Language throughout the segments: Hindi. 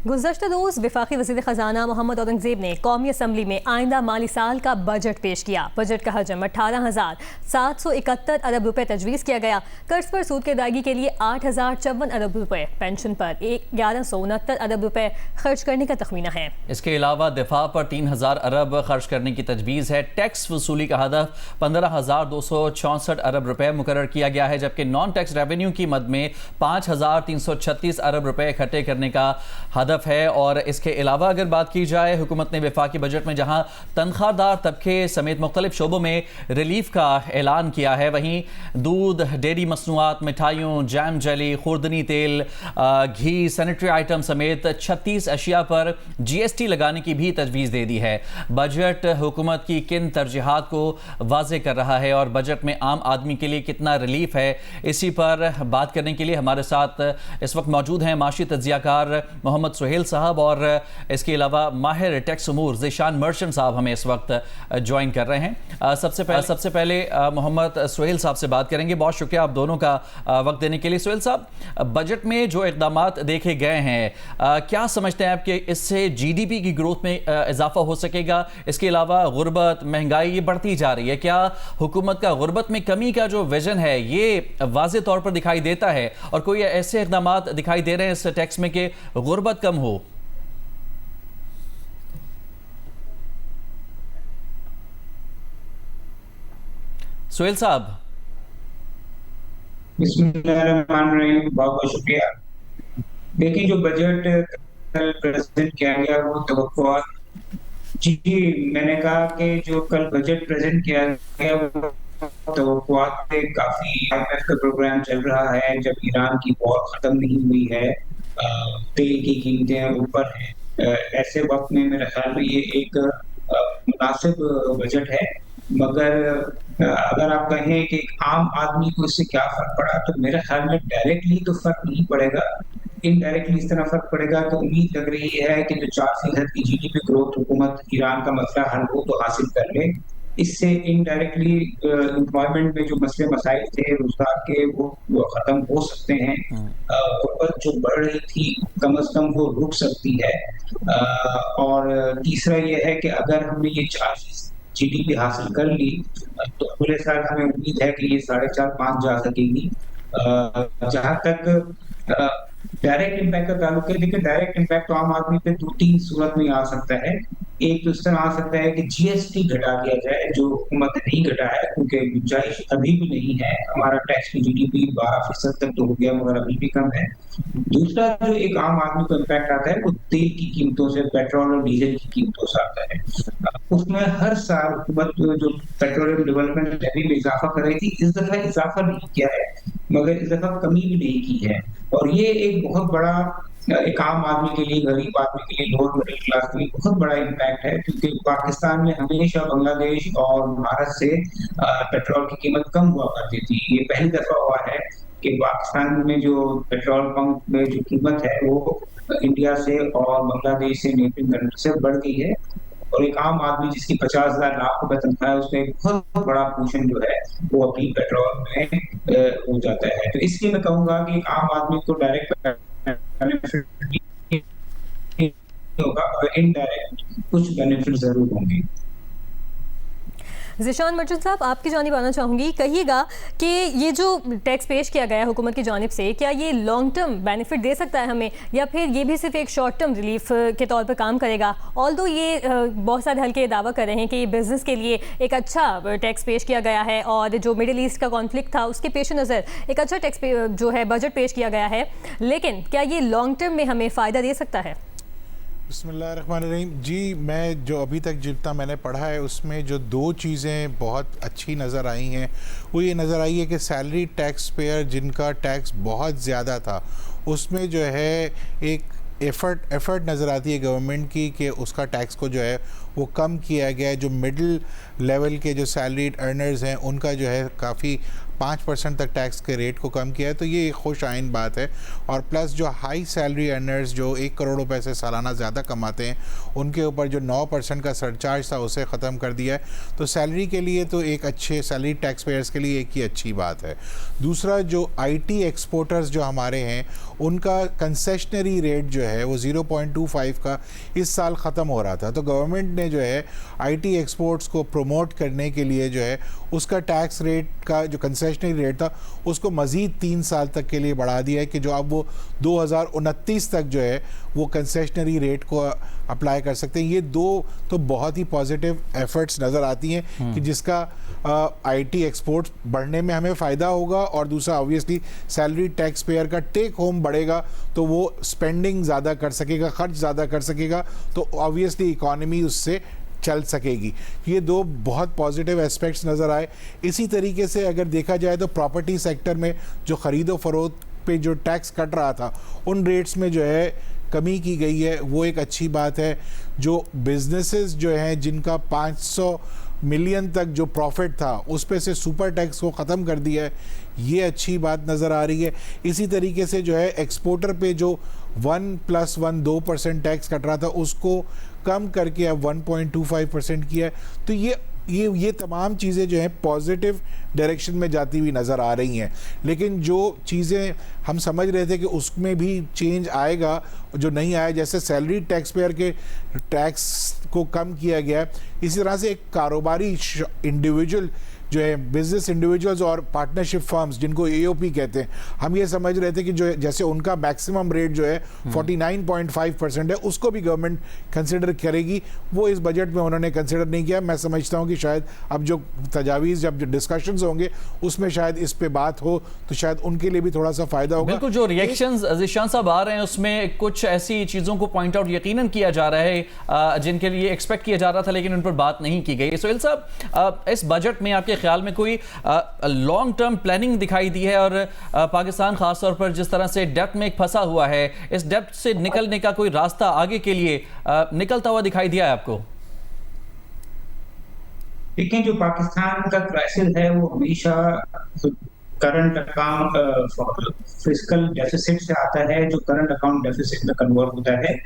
गुज़श्ता रोज़ वफाकी वज़ीर ख़जाना मोहम्मद औरंगज़ेब ने कौमी असम्बली में आइंदा माली साल का बजट पेश किया। बजट का हजम 18,771 अरब रुपए तजवीज़ किया गया। कर्ज पर सूद की अदायगी के लिए 8,054 अरब रुपए, पेंशन पर 1169 अरब रुपए खर्च करने का तखमीना है। इसके अलावा दिफा पर 3,000 अरब खर्च करने की तजवीज़ है। टैक्स वसूली का हदफ 15,264 अरब रुपए मुकर्रर किया गया है, जबकि नॉन टैक्स रेवेन्यू की मद में 5,336 अरब रुपए इकट्ठे करने का हदफ है। और इसके अलावा अगर बात की जाए, हुकूमत ने वफाकी बजट में जहां तनख्वाहदार तबके समेत मुख्तलिफ शोबों में रिलीफ का ऐलान किया है, वहीं दूध, डेयरी मसनूआत, मिठाइयों, जैम, जेली, खुर्दनी तेल, घी, सैनिटरी आइटम समेत 36 अशिया पर GST लगाने की भी तजवीज़ दे दी है। बजट हुकूमत की किन तरजीहात को वाज़े कर रहा है और बजट में आम आदमी के लिए कितना रिलीफ है, इसी पर बात करने के लिए हमारे साथ इस वक्त मौजूद हैं माशी तज्जियाकार मोहम्मद सुहेल साहब और इसके अलावा माहिर टैक्स उमूर ज़ीशान मर्चेंट साहब हमें इस वक्त ज्वाइन कर रहे हैं। सबसे पहले मोहम्मद सुहेल साहब से बात करेंगे। बहुत शुक्रिया आप दोनों का वक्त देने के लिए। सुहेल साहब, बजट में जो इक़दामात देखे गए हैं, क्या समझते हैं आप कि इससे GDP की ग्रोथ में इजाफा हो सकेगा? इसके अलावा गुर्बत, महंगाई ये बढ़ती जा रही है, क्या हुकूमत का गुर्बत में कमी का जो विजन है ये वाज़े तौर पर दिखाई देता है और कोई ऐसे इक़दामात दिखाई दे रहे हैं इस टैक्स में कि गुर्बत कम हो? सुहेल साहब। बिस्मिल्लाहिर्रहमानिर्रहीम, बहुत बहुत शुक्रिया। देखिए, जो बजट कल प्रेजेंट किया गया वो तवक्कुआत, जी मैंने कहा कि जो कल बजट प्रेजेंट किया गया वो तवक्कुआत से काफी। IMF का प्रोग्राम चल रहा है, जब ईरान की वॉर खत्म नहीं हुई है, तेल की कीमतें ऊपर हैं, ऐसे वक्त में मेरे ख्याल में ये एक मुनासिब बजट है। मगर अगर आप कहें कि आम आदमी को इससे क्या फर्क पड़ा, तो मेरे ख्याल में डायरेक्टली तो फर्क नहीं पड़ेगा, इनडायरेक्टली इस तरह फर्क पड़ेगा कि उम्मीद लग रही है कि जो 4% की GDP ग्रोथ हुकूमत ईरान का मसला हल हो तो हासिल कर ले। इससे इनडायरेक्टली एम्प्लॉयमेंट में जो मसले मसाइल थे रोजगार के वो खत्म हो सकते हैं। गुर्बत जो बढ़ रही थी कम से कम वो रुक सकती है। और तीसरा ये है कि अगर हमने ये 4% GDP हासिल कर ली तो अगले साल हमें उम्मीद है कि ये 4.5-5 जा सकेगी। जहां तक डायरेक्ट इम्पैक्ट का ताल्लुक है, देखिए डायरेक्ट इम्पैक्ट तो आम आदमी पे 2-3 सूरत में आ सकता है। एक तो इस तरह आ सकता है कि GST घटा दिया जाए, जो हुकूमत ने नहीं घटाया क्योंकि गुंजाइश अभी भी नहीं है। हमारा टैक्स की GDP 12% तक तो हो गया मगर अभी भी कम है। दूसरा जो एक आम आदमी को इम्पैक्ट आता है वो तेल की कीमतों से, पेट्रोल और डीजल की कीमतों से आता है। उसमें हर साल हुकूमत जो पेट्रोलियम डेवलपमेंट लेवी में इजाफा कर रही थी, इस दफा इजाफा नहीं किया है मगर इस दफा कमी भी नहीं की है। और ये एक बहुत बड़ा एक आम आदमी के लिए, गरीब आदमी के लिए, लोअर मिडिल क्लास के लिए बहुत बड़ा इम्पैक्ट है, क्योंकि पाकिस्तान में हमेशा बांग्लादेश और भारत से पेट्रोल की कीमत कम हुआ करती थी। ये पहली दफा हुआ है कि पाकिस्तान में जो पेट्रोल पंप में जो कीमत है वो इंडिया से और बांग्लादेश से, नेबरिंग कंट्री से बढ़ गई है। और एक आम आदमी जिसकी 50,000 लाख रुपए तनख्वाह है, उसका एक बहुत बड़ा पोर्शन जो है वो अपनी पेट्रोल में हो जाता है। तो इसलिए मैं कहूंगा कि एक आम आदमी को डायरेक्ट बेनिफिट होगा और इनडायरेक्ट कुछ बेनिफिट जरूर होंगे। ज़ीशान मर्चेंट साहब, आपकी जानिब आना चाहूँगी, कहिएगा कि ये जो टैक्स पेश किया गया है हुकूमत की जानिब से, क्या ये लॉन्ग टर्म बेनिफिट दे सकता है हमें, या फिर ये भी सिर्फ एक शॉर्ट टर्म रिलीफ के तौर पर काम करेगा? ऑल्दो ये बहुत सारे हल्के दावा कर रहे हैं कि बिज़नेस के लिए एक अच्छा टैक्स पेश किया गया है और जो मिडिल ईस्ट का कॉन्फ्लिक्ट था उसके पेश नज़र एक अच्छा टैक्स जो है बजट पेश किया गया है, लेकिन क्या ये लॉन्ग टर्म में हमें फ़ायदा दे सकता है? बिस्मिल्लाहिर्रहमानिर्रहीम। जी, मैं जो अभी तक जितना मैंने पढ़ा है उसमें जो 2 चीज़ें बहुत अच्छी नज़र आई हैं वो ये नज़र आई है कि सैलरी टैक्स पेयर जिनका टैक्स बहुत ज़्यादा था उसमें जो है एक एफ़र्ट नज़र आती है गवर्नमेंट की कि उसका टैक्स को जो है वो कम किया गया है। जो मिडिल लेवल के जो सैलरीड अर्नर्स हैं उनका जो है काफ़ी 5% तक टैक्स के रेट को कम किया है, तो ये एक खुश आइन बात है। और प्लस जो हाई सैलरी अर्नर्स जो 1 करोड़ रुपए से सालाना ज़्यादा कमाते हैं, उनके ऊपर जो 9% का सरचार्ज था उसे ख़त्म कर दिया है। तो सैलरी के लिए तो एक अच्छे सैलरी टैक्स पेयर्स के लिए एक ही अच्छी बात है। दूसरा, जो IT एक्सपोर्टर्स जो हमारे हैं, उनका कंसेशनरी रेट जो है वो 0.25 का इस साल ख़त्म हो रहा था। तो गवर्नमेंट ने जो है IT एक्सपोर्ट्स को प्रमोट करने के लिए जो है उसका टैक्स रेट का जो कंसेशनरी रेट था उसको मज़ीद 3 साल तक के लिए बढ़ा दिया है, कि जो अब वो 2029 तक जो है वो कंसेशनरी रेट को अप्लाई कर सकते हैं। ये दो तो बहुत ही पॉजिटिव एफर्ट्स नज़र आती हैं कि जिसका IT एक्सपोर्ट्स बढ़ने में हमें फ़ायदा होगा, और दूसरा ऑब्वियसली सैलरी टैक्स पेयर का टेक होम बढ़ेगा तो वो स्पेंडिंग ज़्यादा कर सकेगा, खर्च ज़्यादा कर सकेगा, तो ऑब्वियसली इकॉनमी उससे चल सकेगी। ये दो बहुत पॉजिटिव एस्पेक्ट्स नज़र आए। इसी तरीके से अगर देखा जाए तो प्रॉपर्टी सेक्टर में जो ख़रीदो फरोख्त पे जो टैक्स कट रहा था, उन रेट्स में जो है कमी की गई है, वो एक अच्छी बात है। जो बिजनेसेस जो हैं जिनका 500 मिलियन तक जो प्रॉफिट था उस पे से सुपर टैक्स को ख़त्म कर दिया है, ये अच्छी बात नज़र आ रही है। इसी तरीके से जो है एक्सपोर्टर पे जो 1+1 2% टैक्स कट रहा था उसको कम करके अब 1.25% किया है। तो ये तमाम चीज़ें जो हैं पॉजिटिव डायरेक्शन में जाती हुई नज़र आ रही हैं। लेकिन जो चीज़ें हम समझ रहे थे कि उसमें भी चेंज आएगा, जो नहीं आया, जैसे सैलरी टैक्स पेयर के टैक्स को कम किया गया है, इसी तरह से एक कारोबारी इंडिविजुअल जो है बिजनेस इंडिविजुअल्स और पार्टनरशिप फर्म्स जिनको AOP कहते हैं, हम ये समझ रहे थे कि जो जैसे उनका मैक्सिमम रेट जो है 49.5% है, उसको भी गवर्नमेंट कंसिडर करेगी। वो इस बजट में उन्होंने कंसिडर नहीं किया। मैं समझता हूँ कि शायद अब जो तजावीज़, जब जो डिस्कशंस होंगे उसमें शायद इस पे बात हो तो शायद उनके लिए भी थोड़ा सा फ़ायदा होगा। बिल्कुल, जो रिएक्शंस ज़ीशान साहब आ रहे हैं उसमें कुछ ऐसी चीज़ों को पॉइंट आउट यकीनन किया जा रहा है जिनके लिए एक्सपेक्ट किया जा रहा था लेकिन उन पर बात नहीं की गई। सोहेल साहब, इस बजट में आपके ख्याल में कोई लॉन्ग टर्म प्लानिंग दिखाई दी है? और पाकिस्तान खासतौर पर जिस तरह से डेब्ट में एक फंसा हुआ है, इस डेब्ट से निकलने का कोई रास्ता आगे के लिए निकलता हुआ दिखाई दिया है आपको? देखिए, जो पाकिस्तान का क्राइसिस है वो हमेशा करंट अकाउंट फिस्कल डेफिसिट से आता है, जो करंट अकाउंट डेफिसिट में कन्वर्ट होता है।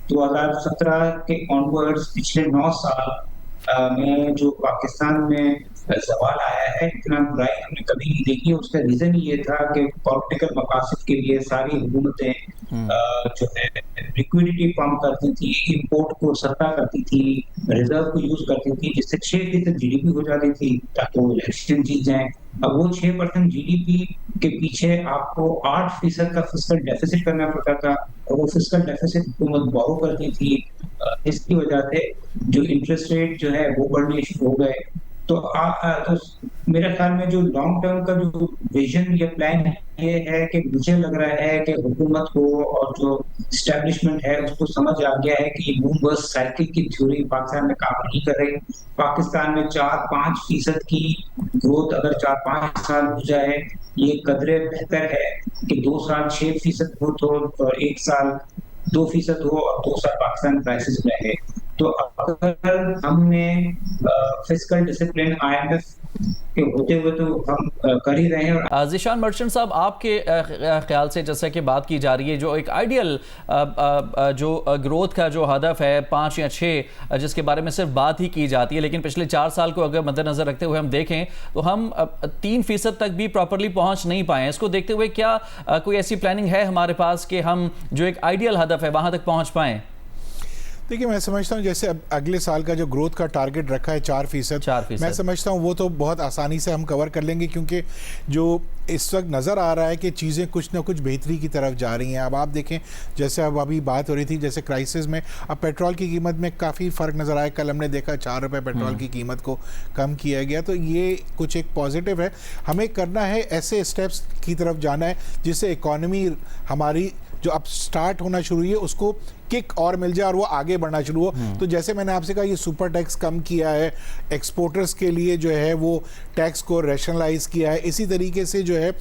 2017 के ऑनवर्ड्स पिछले 9 साल में जो पाकिस्तान में सवाल आया है, इतना बुराई हमने कभी नहीं देखी। उसका रीजन ये था कि पॉलिटिकल मकासद के लिए सारी हुकूमतें जो है लिक्विडिटी पंप करती थी, इंपोर्ट को सस्ता करती थी, रिजर्व को यूज करती थी, जिससे 6% GDP हो जाती थी ताकि वो इलेक्शन जीत जाए। अब वो 6% GDP के पीछे आपको 8% का फिस्कल डेफिसिट करना पड़ता था, और वो फिस्कल डेफिसिट हुकूमत बोरो करती थी। इसकी वजह से जो इंटरेस्ट रेट जो है वो बढ़ने शुरू हो गए। तो मेरे ख्याल में जो लॉन्ग टर्म का जो विजन या प्लान ये है कि मुझे लग रहा है कि हुकूमत को और जो एस्टेब्लिशमेंट है उसको समझ आ गया है कि बूम बस्ट साइकिल की थ्योरी पाकिस्तान में काम नहीं कर रही। पाकिस्तान में 4-5% की ग्रोथ अगर 4-5 साल हो जाए, ये कदरे बेहतर है कि 2 साल 6% ग्रोथ हो और 1 साल 2% हो और 2 साल पाकिस्तान क्राइसिस में है। तो अगर हमने फिस्कल डिसिप्लिन IMF के होते हुए तो हम कर ही रहे हैं। ज़ीशान मर्चेंट साहब, आपके ख्याल से जैसा कि बात की जा रही है, जो एक आइडियल जो ग्रोथ का जो हदफ है 5 या 6, जिसके बारे में सिर्फ बात ही की जाती है, लेकिन पिछले 4 साल को अगर मद्देनजर रखते हुए हम देखें तो हम 3% तक भी प्रॉपरली पहुंच नहीं पाए। इसको देखते हुए क्या कोई ऐसी प्लानिंग है हमारे पास कि हम जो एक आइडियल हदफ है वहां तक पहुंच पाएँ? देखिए, मैं समझता हूँ जैसे अब अगले साल का जो ग्रोथ का टारगेट रखा है 4%, मैं समझता हूँ वो तो बहुत आसानी से हम कवर कर लेंगे, क्योंकि जो इस वक्त नज़र आ रहा है कि चीज़ें कुछ ना कुछ बेहतरी की तरफ जा रही हैं। अब आप देखें, जैसे अब अभी बात हो रही थी जैसे क्राइसिस में, अब पेट्रोल की कीमत में काफ़ी फ़र्क नज़र आया। कल हमने देखा 4 रुपये पेट्रोल की कीमत को कम किया गया, तो ये कुछ एक पॉजिटिव है। हमें करना है ऐसे स्टेप्स की तरफ जाना है जिससे इकॉनमी हमारी जो अब स्टार्ट होना शुरू हुई है उसको किक और मिल जाए और वो आगे बढ़ना शुरू हो। तो जैसे मैंने आपसे कहा, ये सुपर टैक्स कम किया है, एक्सपोर्टर्स के लिए जो है वो टैक्स को रैशनलाइज किया है। इसी तरीके से जो है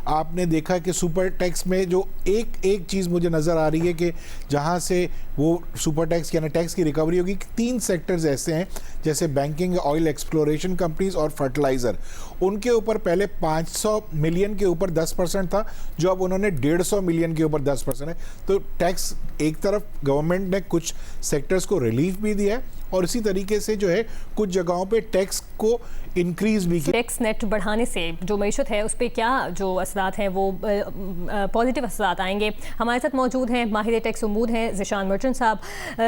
आपने देखा कि सुपर टैक्स में जो एक चीज़ मुझे नज़र आ रही है कि जहाँ से वो सुपर टैक्स यानी टैक्स की रिकवरी होगी, 3 सेक्टर्स ऐसे हैं जैसे बैंकिंग, ऑयल एक्सप्लोरेशन कंपनीज और फर्टिलाइज़र। उनके ऊपर पहले 500 मिलियन के ऊपर 10% था, जो अब उन्होंने 150 मिलियन के ऊपर 10% है। तो टैक्स एक तरफ गवर्नमेंट ने कुछ सेक्टर्स को रिलीफ भी दिया है और इसी तरीके से जो है कुछ जगहों पे टैक्स को इंक्रीज भी किया। टैक्स नेट बढ़ाने से जो मईशत है उस पर क्या जो असरात हैं वो पॉजिटिव असरात आएंगे। हमारे साथ मौजूद हैं माहिर टैक्स उमूद हैं ज़ीशान मर्चेंट साहब।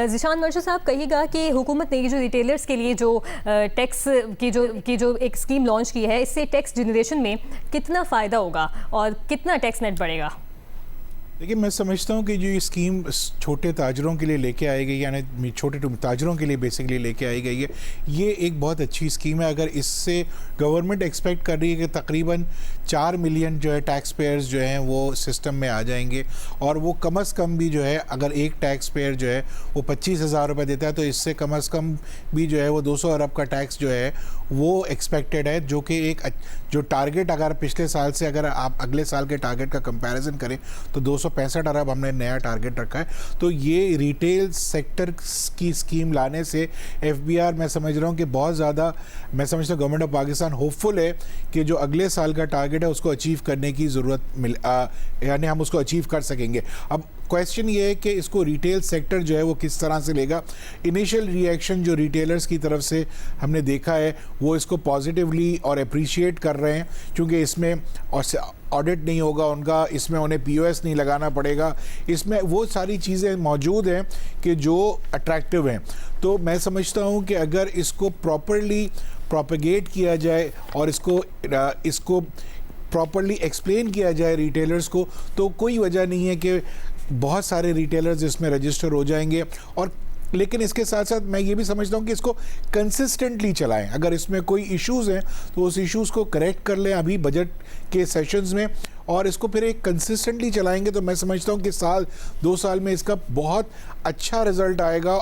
ज़ीशान मर्चेंट साहब, कहिएगा कि हुकूमत ने ये जो रिटेलर्स के लिए जो टैक्स की जो एक स्कीम लॉन्च की है, इससे टैक्स जनरेशन में कितना फ़ायदा होगा और कितना टैक्स नेट बढ़ेगा? देखिए, मैं समझता हूँ कि जो ये स्कीम छोटे ताजरों के लिए लेके आई गई, यानी छोटे ताजरों के लिए बेसिकली लेके आई गई है, ये एक बहुत अच्छी स्कीम है। अगर इससे गवर्नमेंट एक्सपेक्ट कर रही है कि तकरीबन 4 मिलियन जो है टैक्स पेयर्स जो हैं वो सिस्टम में आ जाएंगे, और वो कम से कम भी जो है अगर एक टैक्स पेयर जो है वो 25,000 रुपये देता है, तो इससे कम से कम भी जो है वो 200 अरब का टैक्स जो है वो एक्सपेक्टेड है, जो कि एक जो टारगेट अगर पिछले साल से अगर आप अगले साल के टारगेट का कंपैरिजन करें तो 265 अरब हमने नया टारगेट रखा है। तो ये रिटेल सेक्टर की स्कीम लाने से एफबीआर, मैं समझ रहा हूँ कि बहुत ज़्यादा, मैं समझता हूँ गवर्नमेंट ऑफ पाकिस्तान होपफुल है कि जो अगले साल का टारगेट है उसको अचीव करने की ज़रूरत यानी हम उसको अचीव कर सकेंगे। अब क्वेश्चन ये है कि इसको रिटेल सेक्टर जो है वो किस तरह से लेगा। इनिशियल रिएक्शन जो रिटेलर्स की तरफ से हमने देखा है वो इसको पॉजिटिवली और अप्रिशिएट कर रहे हैं, क्योंकि इसमें ऑडिट नहीं होगा उनका, इसमें उन्हें पीओएस नहीं लगाना पड़ेगा, इसमें वो सारी चीज़ें मौजूद हैं कि जो अट्रैक्टिव हैं। तो मैं समझता हूँ कि अगर इसको प्रॉपरली प्रोपेगेट किया जाए और इसको प्रॉपरली एक्सप्लेन किया जाए रिटेलर्स को, तो कोई वजह नहीं है कि बहुत सारे रिटेलर्स इसमें रजिस्टर हो जाएंगे। और लेकिन इसके साथ साथ मैं ये भी समझता हूँ कि इसको कंसिस्टेंटली चलाएं। अगर इसमें कोई इश्यूज़ हैं तो उस इश्यूज़ को करेक्ट कर लें अभी बजट के सेशंस में, और इसको फिर एक कंसिस्टेंटली चलाएंगे तो मैं समझता हूँ कि 2 साल में इसका बहुत अच्छा रिजल्ट आएगा।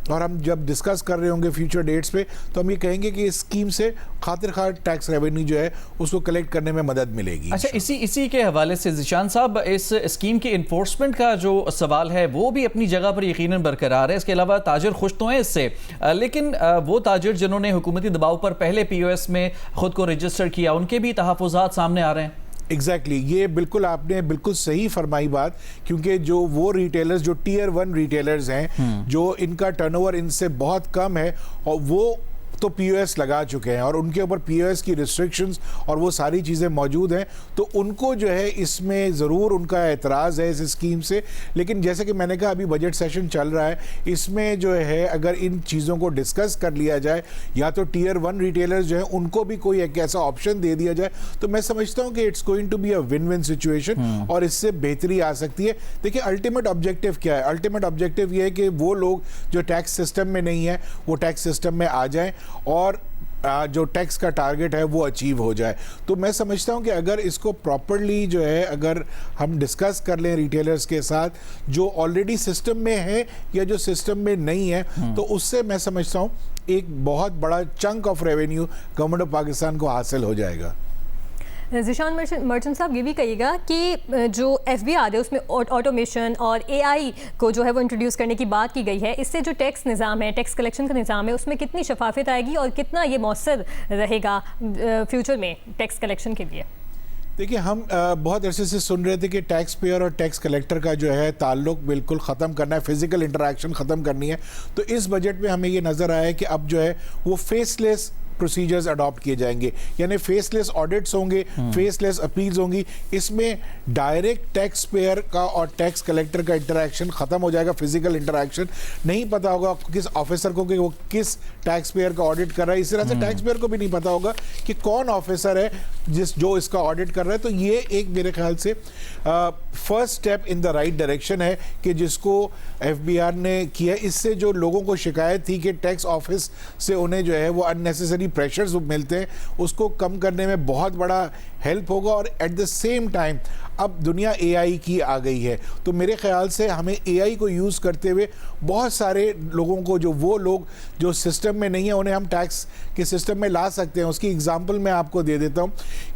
और हम जब डिस्कस कर रहे होंगे फ्यूचर डेट्स पे, तो हम ये कहेंगे कि इस स्कीम से खातिर खार टैक्स रेवेन्यू जो है उसको कलेक्ट करने में मदद मिलेगी। अच्छा, इसी के हवाले से ज़ीशान साहब, इस स्कीम के इन्फोर्समेंट का जो सवाल है वो भी अपनी जगह पर यकीनन बरकरार है। इसके अलावा ताजर खुश तो हैं इससे, लेकिन वो ताजर जिन्होंने हुकूमती दबाव पर पहले पीओएस में खुद को रजिस्टर किया, उनके भी तहफ़्फ़ुज़ात सामने आ रहे हैं। एग्जैक्टली ये बिल्कुल आपने बिल्कुल सही फरमाई बात, क्योंकि जो वो रिटेलर्स जो टियर 1 रिटेलर्स हैं, जो इनका टर्नओवर इनसे बहुत कम है और वो तो पीओएस लगा चुके हैं और उनके ऊपर पीओएस की रिस्ट्रिक्शंस और वो सारी चीज़ें मौजूद हैं, तो उनको जो है इसमें ज़रूर उनका एतराज़ है इस स्कीम से। लेकिन जैसे कि मैंने कहा, अभी बजट सेशन चल रहा है, इसमें जो है अगर इन चीज़ों को डिस्कस कर लिया जाए, या तो टियर 1 रिटेलर्स जो हैं उनको भी कोई एक ऐसा ऑप्शन दे दिया जाए, तो मैं समझता हूँ कि it's going to be a win win situation और इससे बेहतरी आ सकती है। देखिए, अल्टीमेट ऑब्जेक्टिव क्या है? अल्टीमेट ऑब्जेक्टिव ये है कि वो लोग जो टैक्स सिस्टम में नहीं है वो टैक्स सिस्टम में आ जाएं और जो टैक्स का टारगेट है वो अचीव हो जाए। तो मैं समझता हूं कि अगर इसको प्रॉपरली जो है अगर हम डिस्कस कर लें रिटेलर्स के साथ, जो ऑलरेडी सिस्टम में है या जो सिस्टम में नहीं है, तो उससे मैं समझता हूं एक बहुत बड़ा chunk of revenue government of Pakistan को हासिल हो जाएगा। ज़ीशान मर्चेंट साहब, ये भी कहिएगा कि जो एफबीआर है उसमें ऑटोमेशन और एआई को जो है वो इंट्रोड्यूस करने की बात की गई है, इससे जो टैक्स निज़ाम है, टैक्स कलेक्शन का निज़ाम है, उसमें कितनी शफाफियत आएगी और कितना ये मौसर रहेगा फ्यूचर में टैक्स कलेक्शन के लिए? देखिए, हम बहुत अरसे से सुन रहे थे कि टैक्स पेयर और टैक्स कलेक्टर का जो है ताल्लुक बिल्कुल ख़त्म करना है, फिजिकल इंटरेक्शन ख़त्म करनी है। तो इस बजट में हमें ये नज़र आया कि अब जो है वो फेसलेस प्रोसीजर्स अडॉप्ट किए जाएंगे, यानी फेसलेस ऑडिट्स होंगे, फेसलेस अपील्स होंगी। इसमें डायरेक्ट टैक्स पेयर का और टैक्स कलेक्टर का इंटरेक्शन खत्म हो जाएगा, फिजिकल इंटरेक्शन नहीं पता होगा किस ऑफिसर को कि वो किस टैक्स पेयर का ऑडिट कर रहा है। इस तरह से टैक्स पेयर को भी नहीं पता होगा कि कौन ऑफिसर है जो इसका ऑडिट कर रहा है। तो ये एक मेरे ख्याल से first step in the right direction है कि जिसको एफबीआर ने किया। इससे जो लोगों को शिकायत थी कि टैक्स ऑफिस से उन्हें जो है वो अननेसेसरी प्रेशर्स मिलते हैं, उसको कम करने में बहुत बड़ा हेल्प होगा। और एट द सेम टाइम अब दुनिया एआई की आ गई है, तो मेरे ख्याल से हमें एआई को यूज़ करते हुए बहुत सारे लोगों को, वो लोग जो सिस्टम में नहीं है, उन्हें हम टैक्स के सिस्टम में ला सकते हैं। उसकी एग्जांपल मैं आपको दे देता हूँ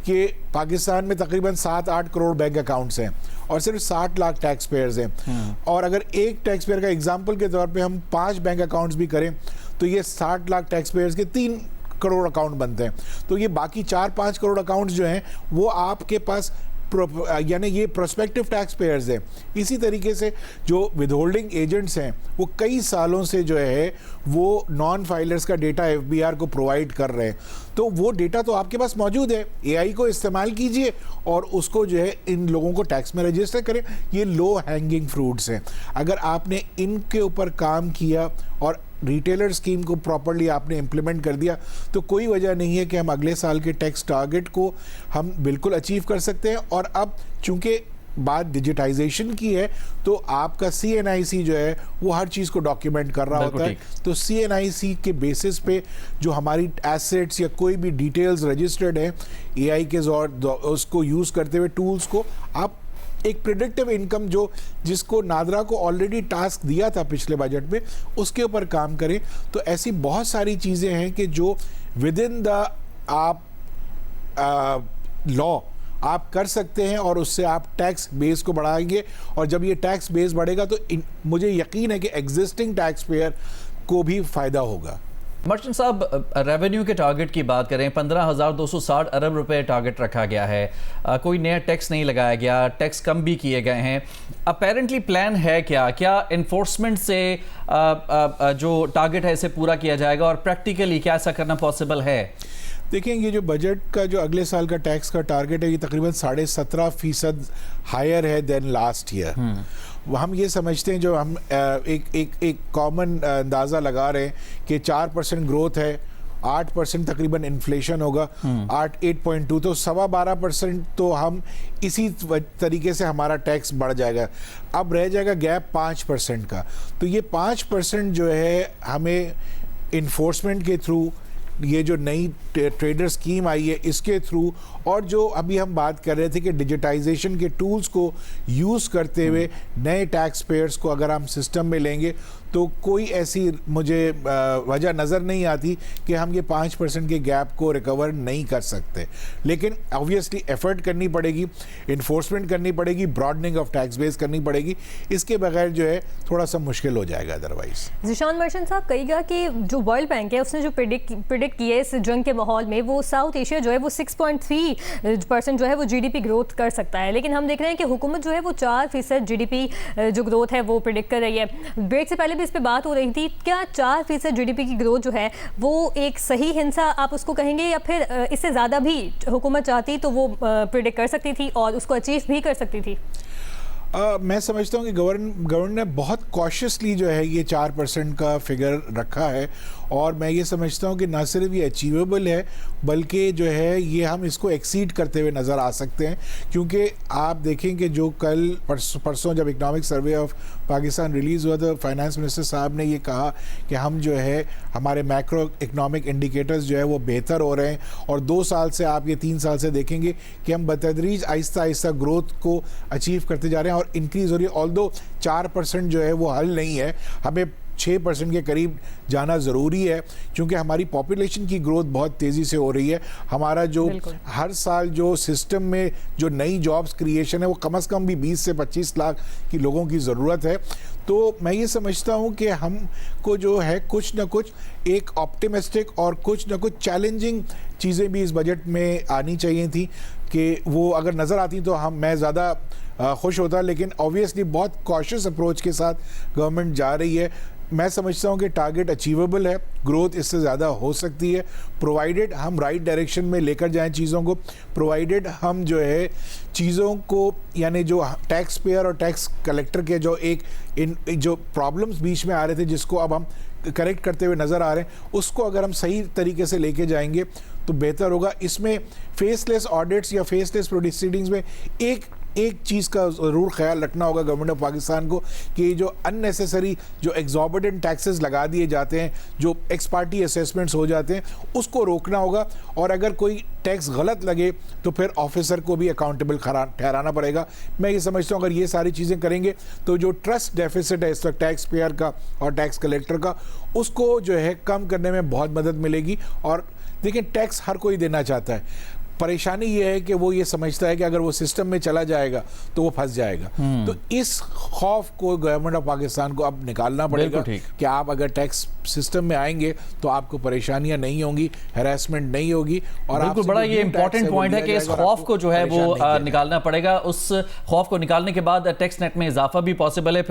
कि पाकिस्तान में तकरीबन 7-8 करोड़ बैंक अकाउंट्स हैं और सिर्फ 60 लाख टैक्स पेयर्स हैं। और अगर एक टैक्स पेयर का एग्जाम्पल के तौर पर हम 5 बैंक अकाउंट्स भी करें तो ये 60 लाख टैक्स पेयर्स के 3 करोड़ अकाउंट बनते हैं। तो ये बाकी 4-5 करोड़ अकाउंट्स जो हैं वो आपके पास यानी ये प्रोस्पेक्टिव टैक्स पेयर्स हैं। इसी तरीके से जो विदहोल्डिंग एजेंट्स हैं वो कई सालों से जो है वो नॉन फाइलर्स का डेटा एफबीआर को प्रोवाइड कर रहे हैं। तो वो डेटा तो आपके पास मौजूद है, एआई को इस्तेमाल कीजिए और उसको जो है इन लोगों को टैक्स में रजिस्टर करें। ये लो हैंगिंग फ्रूट्स हैं। अगर आपने इनके ऊपर काम किया और रिटेलर स्कीम को प्रॉपर्ली आपने इम्प्लीमेंट कर दिया तो कोई वजह नहीं है कि हम अगले साल के टैक्स टारगेट को हम बिल्कुल अचीव कर सकते हैं। और अब चूंकि बात डिजिटाइजेशन की है तो आपका CNIC जो है वो हर चीज़ को डॉक्यूमेंट कर रहा होता है। तो CNIC के बेसिस पे जो हमारी एसेट्स या कोई भी डिटेल्स रजिस्टर्ड है AI के उसको यूज़ करते हुए टूल्स को आप एक प्रिडिक्टिव इनकम जो जिसको नादरा को ऑलरेडी टास्क दिया था पिछले बजट में उसके ऊपर काम करें। तो ऐसी बहुत सारी चीज़ें हैं कि जो विद इन द आप लॉ आप कर सकते हैं और उससे आप टैक्स बेस को बढ़ाएंगे। और जब ये टैक्स बेस बढ़ेगा तो मुझे यकीन है कि एग्जिस्टिंग टैक्स पेयर को भी फ़ायदा होगा। मर्चेंट साहब, रेवेन्यू के टारगेट की बात करें, 15,260 अरब रुपए टारगेट रखा गया है। कोई नया टैक्स नहीं लगाया गया, टैक्स कम भी किए गए हैं। अपेरेंटली प्लान है क्या इन्फोर्समेंट से जो टारगेट है इसे पूरा किया जाएगा और प्रैक्टिकली क्या ऐसा करना पॉसिबल है? देखिए, ये जो बजट का जो अगले साल का टैक्स का टारगेट है ये तकरीबन 17.5% हायर है देन लास्ट ईयर। हम ये समझते हैं, जो हम एक कॉमन अंदाज़ा लगा रहे हैं कि 4% ग्रोथ है, 8% तकरीबन इन्फ्लेशन होगा, 8.2, तो 12.25% तो हम इसी तरीके से हमारा टैक्स बढ़ जाएगा। अब रह जाएगा गैप 5% का। तो ये 5% जो है हमें इन्फोर्समेंट के थ्रू, ये जो नई ट्रेडर स्कीम आई है इसके थ्रू, और जो अभी हम बात कर रहे थे कि डिजिटाइजेशन के टूल्स को यूज़ करते हुए नए टैक्स पेयर्स को अगर हम सिस्टम में लेंगे तो कोई ऐसी मुझे वजह नज़र नहीं आती कि हम ये 5% के गैप को रिकवर नहीं कर सकते। लेकिन ऑब्वियसली एफर्ट करनी पड़ेगी, इन्फोर्समेंट करनी पड़ेगी, ब्रॉडनिंग ऑफ टैक्स बेस करनी पड़ेगी। इसके बगैर जो है थोड़ा सा मुश्किल हो जाएगा अदरवाइज। ज़ीशान मर्चेंट साहब, कहिएगा कि जो वर्ल्ड बैंक है उसने जो प्रिडिक्ट किया है इस जंग के माहौल में, वो साउथ एशिया जो है वो 6.3% जो है वो GDP ग्रोथ कर सकता है। लेकिन हम देख रहे हैं कि हुकूमत जो है वो 4% GDP जो ग्रोथ है वो प्रिडिक्ट कर रही है। ब्रेक से पहले भी इस पे बात हो रही थी, क्या 4% GDP की ग्रोथ जो है वो एक सही हिंसा आप उसको कहेंगे, या फिर इससे ज़्यादा भी हुकूमत चाहती तो वो प्रिडिक्ट कर सकती थी और उसको अचीव भी कर सकती थी? मैं समझता हूँ कि गवर्नमेंट ने बहुत कॉशियसली जो है ये 4% का फिगर रखा है, और मैं ये समझता हूँ कि ना सिर्फ ये अचीवेबल है बल्कि जो है ये हम इसको एक्सीड करते हुए नज़र आ सकते हैं। क्योंकि आप देखें कि जो कल परसों जब economic survey of Pakistan release हुआ तो फाइनेंस मिनिस्टर साहब ने ये कहा कि हम जो है हमारे मैक्रो इकनॉमिक इंडिकेटर्स जो है वो बेहतर हो रहे हैं, और 2 साल से आप ये 3 साल से देखेंगे कि हम बतदरीज आहिस्ता आहिस्ता ग्रोथ को अचीव करते जा रहे हैं और इंक्रीज़ हो रही है। ऑल्दो 4% जो है वो हल नहीं है, हमें 6% के करीब जाना ज़रूरी है, क्योंकि हमारी पॉपुलेशन की ग्रोथ बहुत तेज़ी से हो रही है। हमारा जो हर साल जो सिस्टम में जो नई जॉब्स क्रिएशन है वो कम से कम भी 20 से 25 लाख की लोगों की ज़रूरत है। तो मैं ये समझता हूँ कि हमको जो है कुछ ना कुछ एक ऑप्टिमिस्टिक और कुछ ना कुछ चैलेंजिंग चीज़ें भी इस बजट में आनी चाहिए थी, कि वो अगर नज़र आती तो मैं ज़्यादा खुश होता। लेकिन ऑब्वियसली बहुत कॉशियस अप्रोच के साथ गवर्नमेंट जा रही है। मैं समझता हूँ कि टारगेट अचीवेबल है, ग्रोथ इससे ज़्यादा हो सकती है, प्रोवाइडेड हम राइट डायरेक्शन में लेकर जाएं चीज़ों को, प्रोवाइडेड हम जो है चीज़ों को, यानी जो टैक्स पेयर और टैक्स कलेक्टर के जो प्रॉब्लम्स बीच में आ रहे थे जिसको अब हम करेक्ट करते हुए नज़र आ रहे हैं, उसको अगर हम सही तरीके से लेके जाएंगे तो बेहतर होगा। इसमें फेसलेस ऑडिट्स या फेसलेस प्रोसीडिंग्स में एक एक चीज़ का ज़रूर ख्याल रखना होगा गवर्नमेंट ऑफ पाकिस्तान को कि जो अननेसेसरी जो एग्जॉर्बिटेंट टैक्सेस लगा दिए जाते हैं, जो एक्स पार्टी असेसमेंट्स हो जाते हैं, उसको रोकना होगा। और अगर कोई टैक्स गलत लगे तो फिर ऑफिसर को भी अकाउंटेबल ठहराना पड़ेगा। मैं ये समझता हूँ अगर ये सारी चीज़ें करेंगे तो जो ट्रस्ट डेफिसिट है इस वक्त टैक्स पेयर का और टैक्स कलेक्टर का, उसको जो है कम करने में बहुत मदद मिलेगी। और देखिए, टैक्स हर कोई देना चाहता है, परेशानी ये है कि वो ये समझता है कि अगर वो सिस्टम में चला जाएगा तो वो फंस जाएगा। तो इस खौफ को गवर्नमेंट ऑफ पाकिस्तान को अब निकालना पड़ेगा कि आप अगर टैक्स सिस्टम में आएंगे तो आपको परेशानियां नहीं होंगी, हैरेसमेंट नहीं होगी। और बिल्कुल बड़ा ये इंपॉर्टेंट पॉइंट है कि इस खौफ को जो है वो निकालना पड़ेगा। उस खौफ को निकालने के बाद टैक्स नेट में इजाफा भी पॉसिबल है।